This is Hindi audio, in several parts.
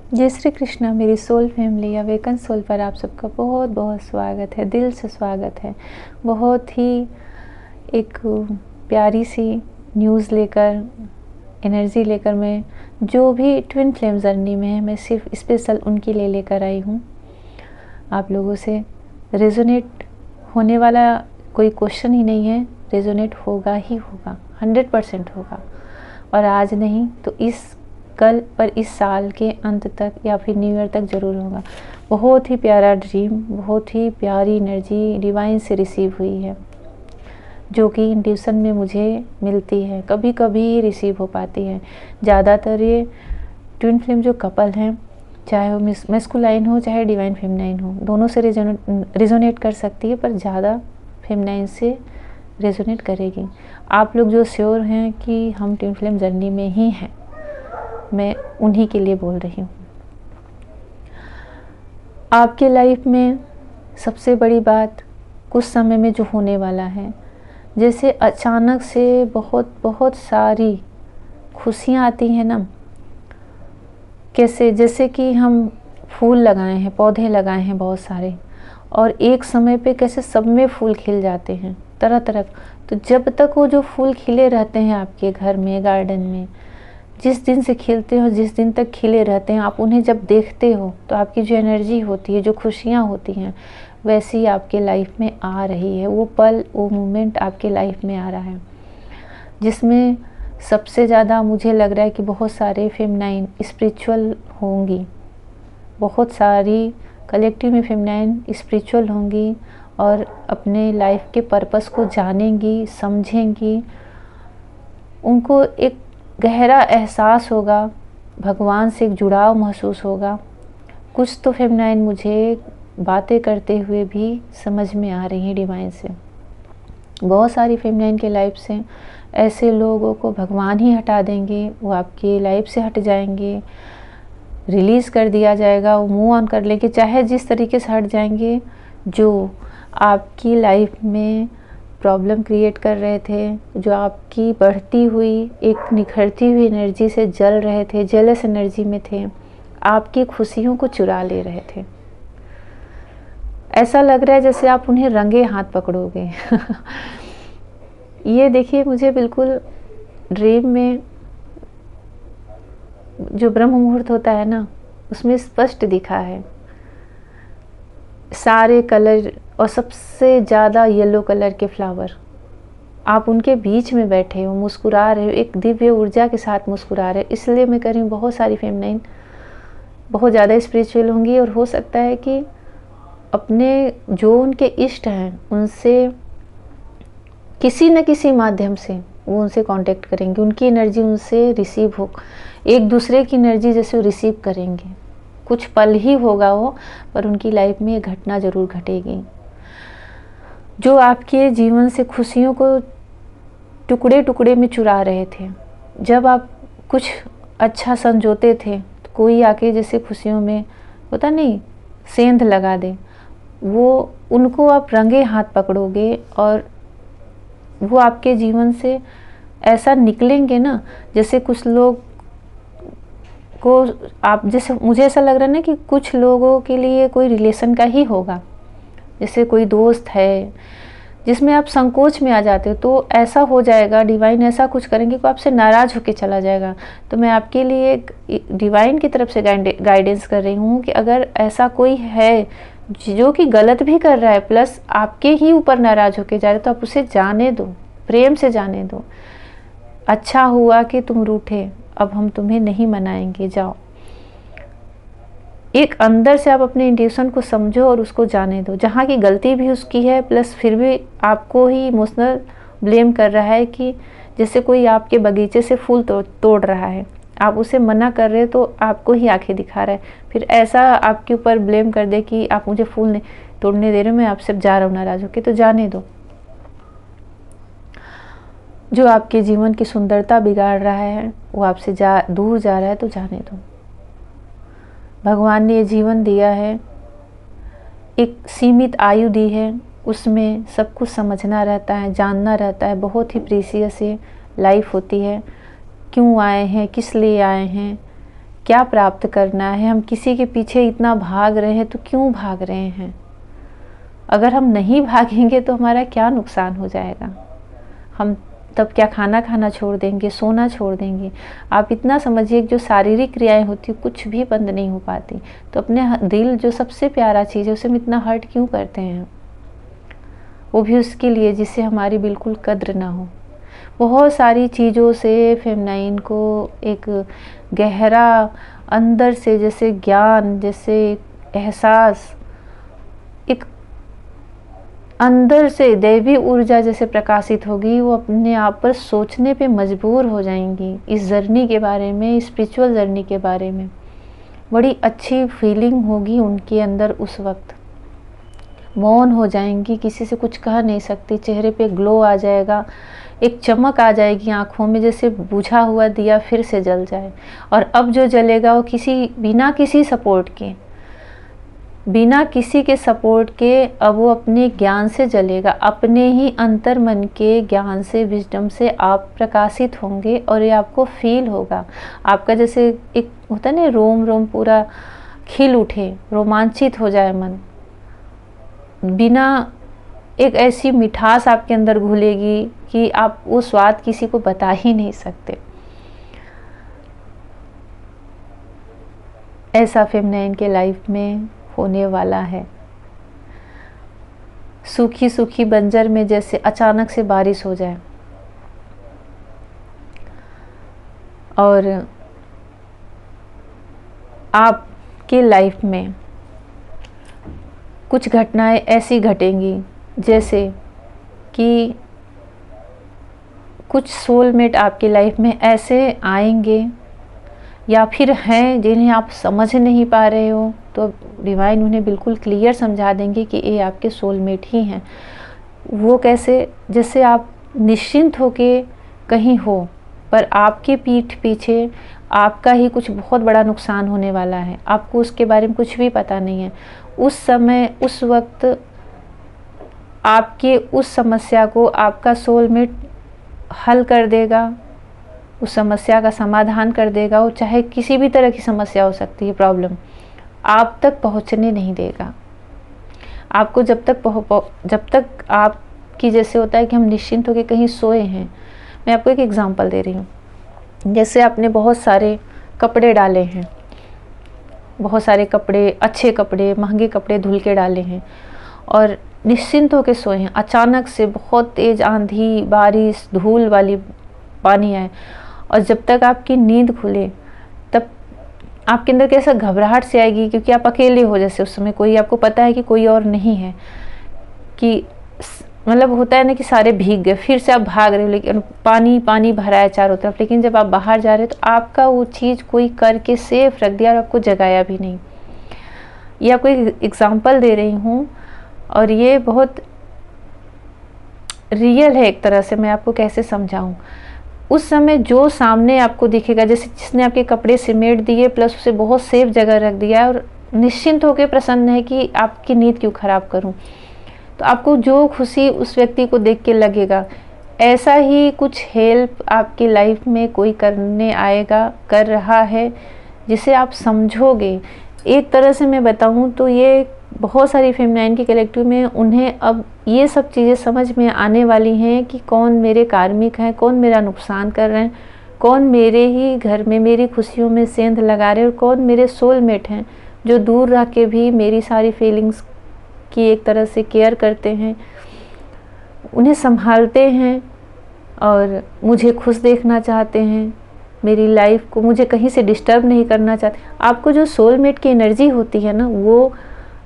जय श्री कृष्णा। मेरी सोल फैमिली अवेकन सोल पर आप सबका बहुत बहुत स्वागत है, दिल से स्वागत है। बहुत ही एक प्यारी सी न्यूज़ लेकर, एनर्जी लेकर मैं जो भी ट्विन फ्लेम जर्नी में है, मैं सिर्फ स्पेशल उनके लिए लेकर आई हूँ। आप लोगों से रेजोनेट होने वाला कोई क्वेश्चन ही नहीं है, रेजोनेट होगा ही होगा, 100% होगा। और आज नहीं तो कल पर इस साल के अंत तक या फिर न्यू ईयर तक ज़रूर होगा। बहुत ही प्यारा ड्रीम, बहुत ही प्यारी एनर्जी डिवाइन से रिसीव हुई है, जो कि इंट्यूशन में मुझे मिलती है, कभी कभी रिसीव हो पाती है। ज़्यादातर ये ट्विन फ्लेम जो कपल हैं, चाहे वो मैस्कुलाइन हो चाहे डिवाइन फेमिनाइन हो, दोनों से रेजोनेट कर सकती है, पर ज़्यादा फेमिनाइन से रेजोनेट करेगी। आप लोग जो श्योर हैं कि हम ट्विन फ्लेम जर्नी में ही हैं, मैं उन्हीं के लिए बोल रही हूँ। आपके लाइफ में सबसे बड़ी बात कुछ समय में जो होने वाला है, जैसे अचानक से बहुत बहुत सारी खुशियाँ आती हैं ना। कैसे? जैसे कि हम फूल लगाए हैं, पौधे लगाए हैं बहुत सारे, और एक समय पे कैसे सब में फूल खिल जाते हैं तरह तरह। तो जब तक वो जो फूल खिले रहते हैं आपके घर में, गार्डन में, जिस दिन से खिलते हो, जिस दिन तक खिले रहते हैं, आप उन्हें जब देखते हो तो आपकी जो एनर्जी होती है, जो खुशियाँ होती हैं, वैसी आपके लाइफ में आ रही है। वो पल, वो मोमेंट आपके लाइफ में आ रहा है, जिसमें सबसे ज़्यादा मुझे लग रहा है कि बहुत सारे फेमिनाइन स्पिरिचुअल होंगी, बहुत सारी कलेक्टिव में फेमिनाइन स्पिरिचुअल होंगी और अपने लाइफ के पर्पस को जानेंगी, समझेंगी। उनको एक गहरा एहसास होगा, भगवान से एक जुड़ाव महसूस होगा। कुछ तो फेमिनाइन मुझे बातें करते हुए भी समझ में आ रही हैं डिवाइन से। बहुत सारी फेमिनाइन के लाइफ से ऐसे लोगों को भगवान ही हटा देंगे, वो आपकी लाइफ से हट जाएंगे, रिलीज़ कर दिया जाएगा, वो मूव ऑन कर लेंगे, चाहे जिस तरीके से हट जाएंगे। जो आपकी लाइफ में प्रॉब्लम क्रिएट कर रहे थे, जो आपकी बढ़ती हुई एक निखरती हुई एनर्जी से जल रहे थे, जेलस एनर्जी में थे, आपकी खुशियों को चुरा ले रहे थे। ऐसा लग रहा है जैसे आप उन्हें रंगे हाथ पकड़ोगे। ये देखिए, मुझे बिल्कुल ड्रीम में जो ब्रह्म मुहूर्त होता है ना, उसमें स्पष्ट दिखा है सारे कलर, और सबसे ज़्यादा येलो कलर के फ्लावर। आप उनके बीच में बैठे हो, मुस्कुरा रहे हो, एक दिव्य ऊर्जा के साथ मुस्कुरा रहे हो। इसलिए मैं कह रही हूँ, बहुत सारी फेमिनाइन बहुत ज़्यादा स्पिरिचुअल होंगी, और हो सकता है कि अपने जो उनके इष्ट हैं उनसे किसी न किसी माध्यम से वो उनसे कांटेक्ट करेंगे, उनकी एनर्जी उनसे रिसीव हो, एक दूसरे की एनर्जी जैसे वो रिसीव करेंगे। कुछ पल ही होगा वो, पर उनकी लाइफ में ये घटना ज़रूर घटेगी। जो आपके जीवन से खुशियों को टुकड़े टुकड़े में चुरा रहे थे, जब आप कुछ अच्छा संजोते थे तो कोई आके जैसे खुशियों में होता नहीं, सेंध लगा दे, वो उनको आप रंगे हाथ पकड़ोगे और वो आपके जीवन से ऐसा निकलेंगे ना। जैसे कुछ लोग को आप, जैसे मुझे ऐसा लग रहा है ना कि कुछ लोगों के लिए कोई रिलेशन का ही होगा, जैसे कोई दोस्त है जिसमें आप संकोच में आ जाते हो, तो ऐसा हो जाएगा, डिवाइन ऐसा कुछ करेंगे कि आपसे नाराज़ होकर चला जाएगा। तो मैं आपके लिए डिवाइन की तरफ से गाइडेंस कर रही हूँ कि अगर ऐसा कोई है जो कि गलत भी कर रहा है, प्लस आपके ही ऊपर नाराज़ होकर जा रहे, तो आप उसे जाने दो, प्रेम से जाने दो। अच्छा हुआ कि तुम रूठे, अब हम तुम्हें नहीं मनाएंगे, जाओ। एक अंदर से आप अपने इंट्यूशन को समझो और उसको जाने दो। जहाँ की गलती भी उसकी है, प्लस फिर भी आपको ही इमोशनल ब्लेम कर रहा है कि जैसे कोई आपके बगीचे से फूल तोड़ रहा है, आप उसे मना कर रहे तो आपको ही आंखें दिखा रहा है, फिर ऐसा आपके ऊपर ब्लेम कर दे कि आप मुझे फूल नहीं तोड़ने दे रहे, मैं आपसे जा रहा हूँ नाराज़ होकर, तो जाने दो। जो आपके जीवन की सुंदरता बिगाड़ रहा है, वो आपसे दूर जा रहा है, तो जाने दो। भगवान ने ये जीवन दिया है, एक सीमित आयु दी है, उसमें सब कुछ समझना रहता है, जानना रहता है। बहुत ही प्रीसियस ये लाइफ होती है। क्यों आए हैं, किस लिए आए हैं, क्या प्राप्त करना है, हम किसी के पीछे इतना भाग रहे हैं तो क्यों भाग रहे हैं। अगर हम नहीं भागेंगे तो हमारा क्या नुकसान हो जाएगा। हम तब क्या खाना खाना छोड़ देंगे, सोना छोड़ देंगे। आप इतना समझिए जो शारीरिक क्रियाएं होती कुछ भी बंद नहीं हो पाती। तो अपने दिल जो सबसे प्यारा चीज़ है उसे हम इतना हर्ट क्यों करते हैं, वो भी उसके लिए जिससे हमारी बिल्कुल कद्र ना हो। बहुत सारी चीज़ों से फेमिनाइन को एक गहरा अंदर से जैसे ज्ञान, जैसे एहसास, एक अंदर से दैवी ऊर्जा जैसे प्रकाशित होगी। वो अपने आप पर सोचने पे मजबूर हो जाएंगी इस जर्नी के बारे में, स्पिरिचुअल जर्नी के बारे में। बड़ी अच्छी फीलिंग होगी उनके अंदर उस वक्त। मौन हो जाएंगी, किसी से कुछ कह नहीं सकती, चेहरे पे ग्लो आ जाएगा, एक चमक आ जाएगी आँखों में, जैसे बुझा हुआ दिया फिर से जल जाए। और अब जो जलेगा वो बिना किसी सपोर्ट के, बिना किसी के सपोर्ट के अब वो अपने ज्ञान से जलेगा। अपने ही अंतर मन के ज्ञान से, विजडम से आप प्रकाशित होंगे और ये आपको फील होगा। आपका जैसे एक होता है ना, रोम रोम पूरा खिल उठे, रोमांचित हो जाए मन। बिना एक ऐसी मिठास आपके अंदर घुलेगी कि आप वो स्वाद किसी को बता ही नहीं सकते। ऐसा फेमिनाइन के लाइफ में होने वाला है। सूखी सूखी बंजर में जैसे अचानक से बारिश हो जाए और आपके लाइफ में कुछ घटनाएं ऐसी घटेंगी जैसे कि कुछ सोलमेट आपकी लाइफ में ऐसे आएंगे या फिर हैं जिन्हें आप समझ नहीं पा रहे हो, तो डिवाइन उन्हें बिल्कुल क्लियर समझा देंगे कि ये आपके सोलमेट ही हैं। वो कैसे, जैसे आप निश्चिंत होके कहीं हो पर आपके पीठ पीछे आपका ही कुछ बहुत बड़ा नुकसान होने वाला है, आपको उसके बारे में कुछ भी पता नहीं है। उस समय, उस वक्त आपके उस समस्या को आपका सोलमेट हल कर देगा, उस समस्या का समाधान कर देगा। वो चाहे किसी भी तरह की समस्या हो सकती है, प्रॉब्लम, आप तक पहुंचने नहीं देगा। आपको जब तक आपकी, जैसे होता है कि हम निश्चिंत होकर कहीं सोए हैं। मैं आपको एक एग्जांपल दे रही हूँ। जैसे आपने बहुत सारे कपड़े डाले हैं, बहुत सारे कपड़े, अच्छे कपड़े, महंगे कपड़े धुल के डाले हैं और निश्चिंत होकर सोए हैं। अचानक से बहुत तेज आंधी, बारिश, धूल वाली पानी आए और जब तक आपकी नींद खुले तब आपके अंदर कैसा घबराहट से आएगी, क्योंकि आप अकेले हो। जैसे उस समय कोई, आपको पता है कि कोई और नहीं है, कि मतलब होता है ना कि सारे भीग गए, फिर से आप भाग रहे हो, लेकिन पानी पानी भरा है चारों तरफ। लेकिन जब आप बाहर जा रहे हो तो आपका वो चीज़ कोई करके सेफ रख दिया और आपको जगाया भी नहीं। ये आपको एक एग्जांपल दे रही हूँ और ये बहुत रियल है एक तरह से। मैं आपको कैसे समझाऊँ। उस समय जो सामने आपको दिखेगा, जैसे जिसने आपके कपड़े सिमेट दिए प्लस उसे बहुत सेफ जगह रख दिया और निश्चिंत होकर प्रसन्न है कि आपकी नींद क्यों खराब करूं, तो आपको जो खुशी उस व्यक्ति को देख के लगेगा, ऐसा ही कुछ हेल्प आपकी लाइफ में कोई करने आएगा, कर रहा है, जिसे आप समझोगे। एक तरह से मैं बताऊं तो ये बहुत सारी फेमिनाइन के कलेक्टिव में उन्हें अब ये सब चीज़ें समझ में आने वाली हैं कि कौन मेरे कार्मिक हैं, कौन मेरा नुकसान कर रहे हैं, कौन मेरे ही घर में मेरी खुशियों में सेंध लगा रहे हैं और कौन मेरे सोलमेट हैं जो दूर रह के भी मेरी सारी फीलिंग्स की एक तरह से केयर करते हैं, उन्हें संभालते हैं और मुझे खुश देखना चाहते हैं, मेरी लाइफ को मुझे कहीं से डिस्टर्ब नहीं करना चाहते। आपको जो सोलमेट की एनर्जी होती है ना, वो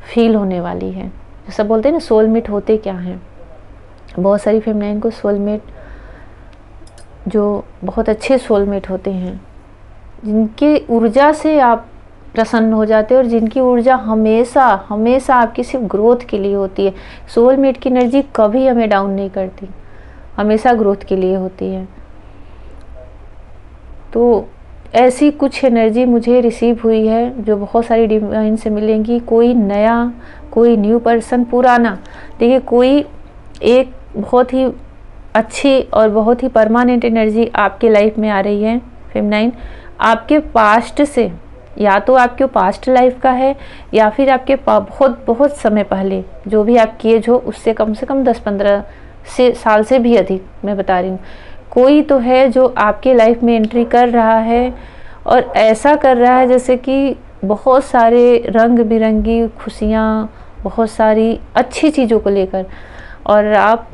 फील होने वाली है। जो सब बोलते हैं ना सोलमेट होते क्या हैं, बहुत सारी फेमिनाइन को सोलमेट, जो बहुत अच्छे सोलमेट होते हैं, जिनकी ऊर्जा से आप प्रसन्न हो जाते हैं और जिनकी ऊर्जा हमेशा हमेशा आपकी सिर्फ ग्रोथ के लिए होती है। सोलमेट की एनर्जी कभी हमें डाउन नहीं करती, हमेशा ग्रोथ के लिए होती है। तो ऐसी कुछ एनर्जी मुझे रिसीव हुई है जो बहुत सारी डिवाइन से मिलेंगी। कोई नया, कोई न्यू पर्सन, पुराना, देखिए कोई एक बहुत ही अच्छी और बहुत ही परमानेंट एनर्जी आपके लाइफ में आ रही है फेमिनाइन। आपके पास्ट से या तो आपके पास्ट लाइफ का है या फिर आपके बहुत बहुत समय पहले जो भी आपकी एज हो उससे कम से कम 10-15 साल से भी अधिक मैं बता रही हूँ। कोई तो है जो आपके लाइफ में एंट्री कर रहा है और ऐसा कर रहा है जैसे कि बहुत सारे रंग बिरंगी खुशियाँ, बहुत सारी अच्छी चीज़ों को लेकर। और आप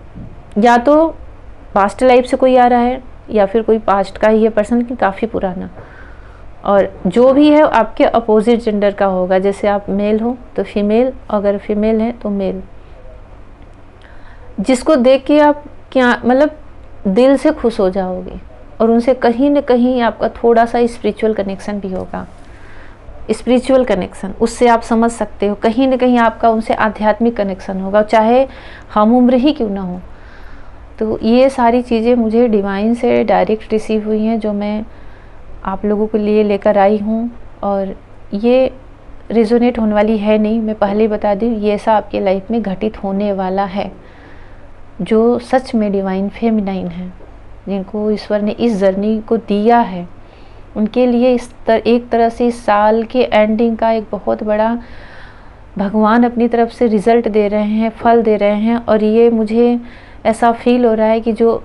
या तो पास्ट लाइफ से कोई आ रहा है या फिर कोई पास्ट का ही है पर्सन कि काफ़ी पुराना, और जो भी है आपके अपोजिट जेंडर का होगा। जैसे आप मेल हो तो फीमेल, अगर फीमेल है तो मेल, जिसको देख के आप क्या मतलब दिल से खुश हो जाओगे और उनसे कहीं न कहीं आपका थोड़ा सा स्पिरिचुअल कनेक्शन भी होगा। स्पिरिचुअल कनेक्शन, उससे आप समझ सकते हो कहीं न कहीं आपका उनसे आध्यात्मिक कनेक्शन होगा, चाहे हम उम्र ही क्यों ना हो। तो ये सारी चीज़ें मुझे डिवाइन से डायरेक्ट रिसीव हुई हैं, जो मैं आप लोगों के लिए लेकर आई हूँ। और ये रिजोनेट होने वाली है नहीं, मैं पहले ही बता दूँ, ये ऐसा आपके लाइफ में घटित होने वाला है जो सच में डिवाइन फेमिनाइन है, जिनको ईश्वर ने इस जर्नी को दिया है। उनके लिए एक तरह से इस साल के एंडिंग का एक बहुत बड़ा भगवान अपनी तरफ से रिज़ल्ट दे रहे हैं, फल दे रहे हैं। और ये मुझे ऐसा फील हो रहा है कि जो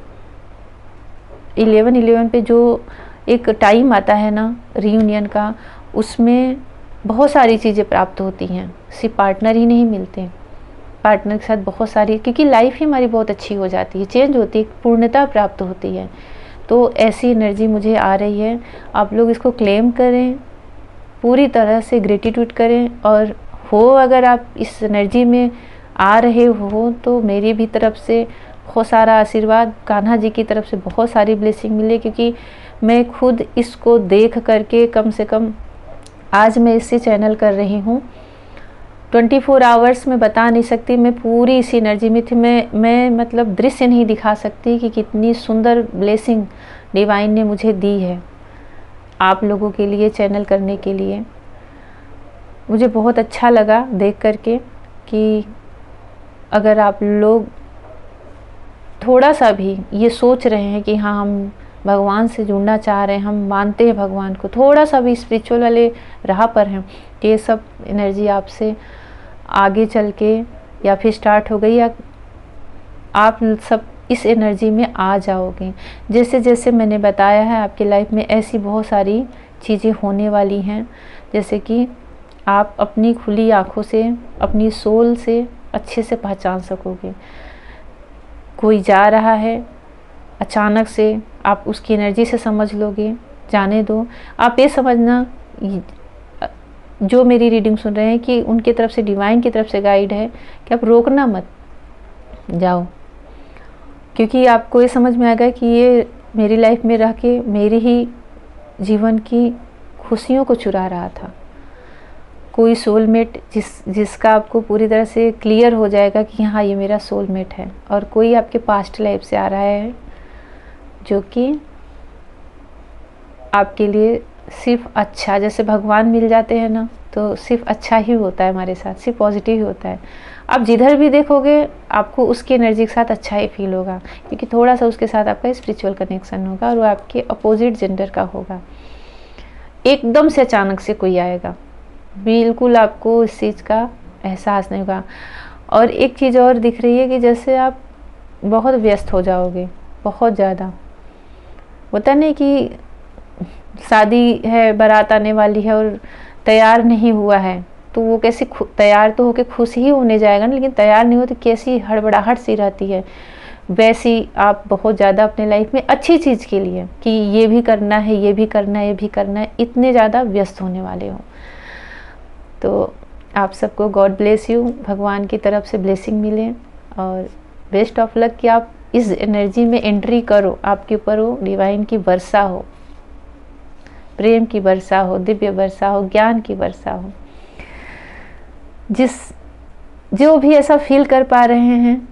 11/11 पे जो एक टाइम आता है ना रियूनियन का, उसमें बहुत सारी चीज़ें प्राप्त होती हैं। सिर्फ पार्टनर ही नहीं मिलते, पार्टनर के साथ बहुत सारी, क्योंकि लाइफ ही हमारी बहुत अच्छी हो जाती है, चेंज होती है, पूर्णता प्राप्त होती है। तो ऐसी एनर्जी मुझे आ रही है। आप लोग इसको क्लेम करें, पूरी तरह से ग्रेटिट्यूड करें। और हो अगर आप इस एनर्जी में आ रहे हो तो मेरी भी तरफ से बहुत सारा आशीर्वाद, कान्हा जी की तरफ से बहुत सारी ब्लेसिंग मिले, क्योंकि मैं खुद इसको देख करके कम से कम आज मैं इससे चैनल कर रही हूँ। 24 आवर्स में बता नहीं सकती, मैं पूरी इसी एनर्जी में थी। मैं मतलब दृश्य नहीं दिखा सकती कि कितनी सुंदर ब्लेसिंग डिवाइन ने मुझे दी है आप लोगों के लिए चैनल करने के लिए। मुझे बहुत अच्छा लगा देख करके कि अगर आप लोग थोड़ा सा भी ये सोच रहे हैं कि हाँ हम भगवान से जुड़ना चाह रहे हैं, हम मानते हैं भगवान को, थोड़ा सा भी स्पिरिचुअल वाले राह पर हैं, ये सब एनर्जी आपसे आगे चल के या फिर स्टार्ट हो गई, या आप सब इस एनर्जी में आ जाओगे। जैसे जैसे मैंने बताया है आपकी लाइफ में ऐसी बहुत सारी चीज़ें होने वाली हैं, जैसे कि आप अपनी खुली आँखों से, अपनी सोल से अच्छे से पहचान सकोगे। कोई जा रहा है अचानक से, आप उसकी एनर्जी से समझ लोगे, जाने दो। आप ये समझना, जो मेरी रीडिंग सुन रहे हैं, कि उनकी तरफ से, डिवाइन की तरफ से गाइड है कि आप रोकना मत, जाओ। क्योंकि आपको ये समझ में आएगा कि ये मेरी लाइफ में रह के मेरी ही जीवन की खुशियों को चुरा रहा था। कोई सोलमेट जिसका आपको पूरी तरह से क्लियर हो जाएगा कि हाँ ये मेरा सोलमेट है। और कोई आपके पास्ट लाइफ से आ रहा है जो कि आपके लिए सिर्फ अच्छा, जैसे भगवान मिल जाते हैं ना, तो सिर्फ अच्छा ही होता है हमारे साथ, सिर्फ पॉजिटिव ही होता है। आप जिधर भी देखोगे आपको उसकी एनर्जी के साथ अच्छा ही फील होगा, क्योंकि थोड़ा सा उसके साथ आपका स्पिरिचुअल कनेक्शन होगा और वो आपके अपोजिट जेंडर का होगा। एकदम से अचानक से कोई आएगा, बिल्कुल आपको इस चीज़ का एहसास नहीं होगा। और एक चीज़ और दिख रही है कि जैसे आप बहुत व्यस्त हो जाओगे, बहुत ज़्यादा। होता नहीं कि शादी है, बारात आने वाली है और तैयार नहीं हुआ है, तो वो कैसे तैयार तो होके खुश ही होने जाएगा ना, लेकिन तैयार नहीं हो तो कैसी हड़बड़ाहट सी रहती है। वैसी आप बहुत ज़्यादा अपने लाइफ में अच्छी चीज़ के लिए कि ये भी करना है, ये भी करना है, ये भी करना है, इतने ज़्यादा व्यस्त होने वाले हो। तो आप सबको गॉड ब्लेस यू, भगवान की तरफ से ब्लेसिंग मिले और बेस्ट ऑफ लक कि आप इस एनर्जी में एंट्री करो, आपके ऊपर हो डिवाइन की वर्षा हो, प्रेम की वर्षा हो, दिव्य वर्षा हो, ज्ञान की वर्षा हो। जो भी ऐसा फील कर पा रहे हैं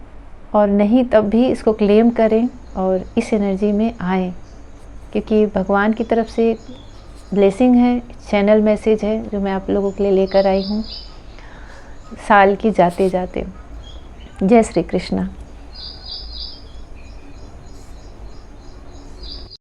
और नहीं, तब भी इसको क्लेम करें और इस एनर्जी में आएँ, क्योंकि भगवान की तरफ से ब्लेसिंग है, चैनल मैसेज है जो मैं आप लोगों के लिए लेकर आई हूँ साल की जाते जाते। जय श्री कृष्णा।